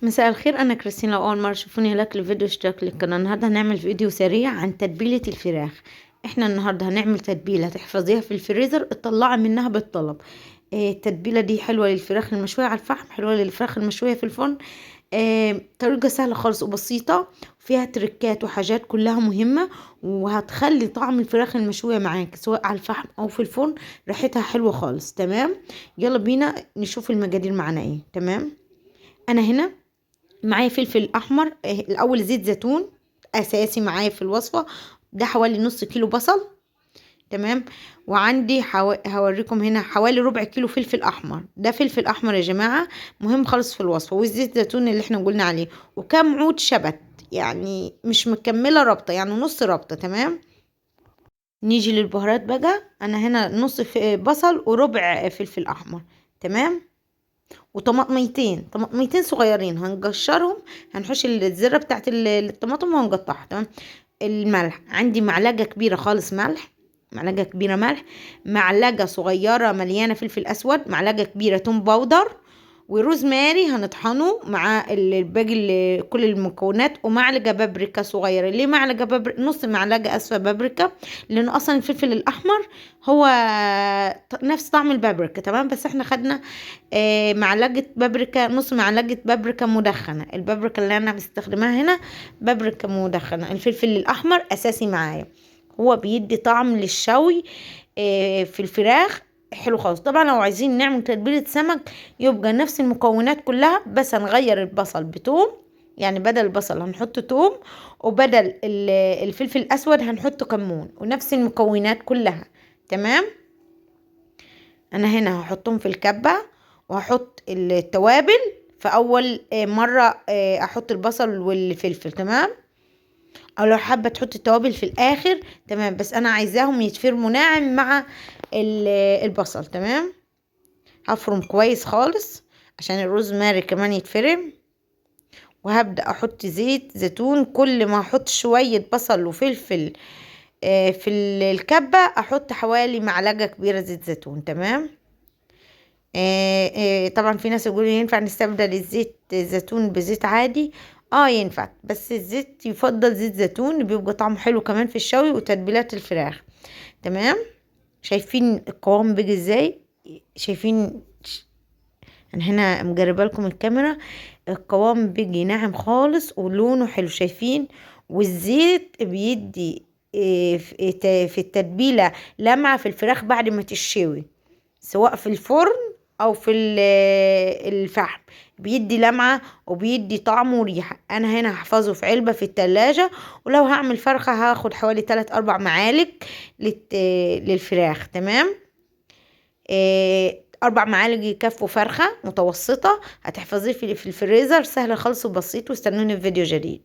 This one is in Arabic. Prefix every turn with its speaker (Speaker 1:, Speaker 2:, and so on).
Speaker 1: مساء الخير، انا كريستين. لو اول مره تشوفوني لايك الفيديو، اشتراك للقناه. النهارده هنعمل فيديو سريع عن تتبيله الفراخ. احنا النهارده هنعمل تتبيله تحفظيها في الفريزر تطلعي منها بالطلب. التتبيله دي حلوه للفراخ المشويه على الفحم، حلوه للفراخ المشويه في الفرن. طريقه سهله خالص وبسيطه، فيها تركات وحاجات كلها مهمه، وهتخلي طعم الفراخ المشويه معاك سواء على الفحم او في الفرن ريحتها حلوه خالص. تمام، يلا بينا نشوف المقادير معانا ايه. تمام، انا هنا معايا فلفل احمر. الاول زيت زيتون اساسي معايا في الوصفه، ده حوالي نص كيلو بصل. تمام، وعندي هوريكم هنا حوالي ربع كيلو فلفل احمر. ده فلفل احمر يا جماعه مهم خالص في الوصفه، والزيت زيتون اللي احنا قلنا عليه، وكام عود شبت، يعني مش مكمله ربطه، يعني نص ربطه. تمام، نيجي للبهارات بقى. انا هنا نص بصل وربع فلفل احمر. تمام، طماطميتين صغيرين هنقشرهم، هنحش الذره بتاعت الطماطم وهنقطعها. تمام، الملح عندي معلقه كبيره خالص ملح، معلقه كبيره ملح، معلقه صغيره مليانه فلفل اسود، معلقه كبيره توم باودر، وروزماري هنطحنه مع الباقي كل المكونات، ومعلقه بابريكا صغيره. ليه معلقه نص معلقه اسفه بابريكا، لانه اصلا الفلفل الاحمر هو نفس طعم البابريكا. تمام، بس احنا خدنا معلقه بابريكا، نص معلقه بابريكا مدخنه. البابريكا اللي انا بستخدمها هنا بابريكا مدخنه. الفلفل الاحمر اساسي معايا، هو بيدي طعم للشوي في الفراخ حلو خالص. طبعا لو عايزين نعمل تتبيله سمك يبقى نفس المكونات كلها، بس هنغير البصل بتوم، يعني بدل البصل هنحط توم، وبدل الفلفل الاسود هنحط كمون، ونفس المكونات كلها. تمام، انا هنا هحطهم في الكبة، وهحط التوابل في اول مرة احط البصل والفلفل. تمام، او لو حابة تحط التوابل في الاخر تمام، بس انا عايزاهم يتفرموا ناعم مع البصل. تمام، هفرم كويس خالص عشان الروزماري كمان يتفرم، وهبدأ احط زيت زيتون. كل ما احط شوية بصل وفلفل في الكبة احط حوالي معلقة كبيرة زيت زيتون. تمام، طبعا في ناس يقولوا ينفع نستبدل الزيت زيتون بزيت عادي. ينفع، بس الزيت يفضل زيت زيتون، بيبقى طعمه حلو كمان في الشوي وتتبيلات الفراخ. تمام، شايفين القوام بيجي ازاي؟ شايفين؟ انا هنا مجربه لكم الكاميرا، القوام بيجي ناعم خالص ولونه حلو. شايفين؟ والزيت بيدي في التتبيله لمعه في الفراخ بعد ما تشوي، سواء في الفرن او في الفحم، بيدي لمعة وبيدي طعم وريحة. انا هنا هحفظه في علبة في التلاجة، ولو هعمل فرخة هاخد حوالي 3-4 معالق للفراخ. تمام، 4 معالق يكفوا فرخة متوسطة، هتحفظيه في الفريزر. سهل خالص وبسيط، واستنوني في فيديو جديد.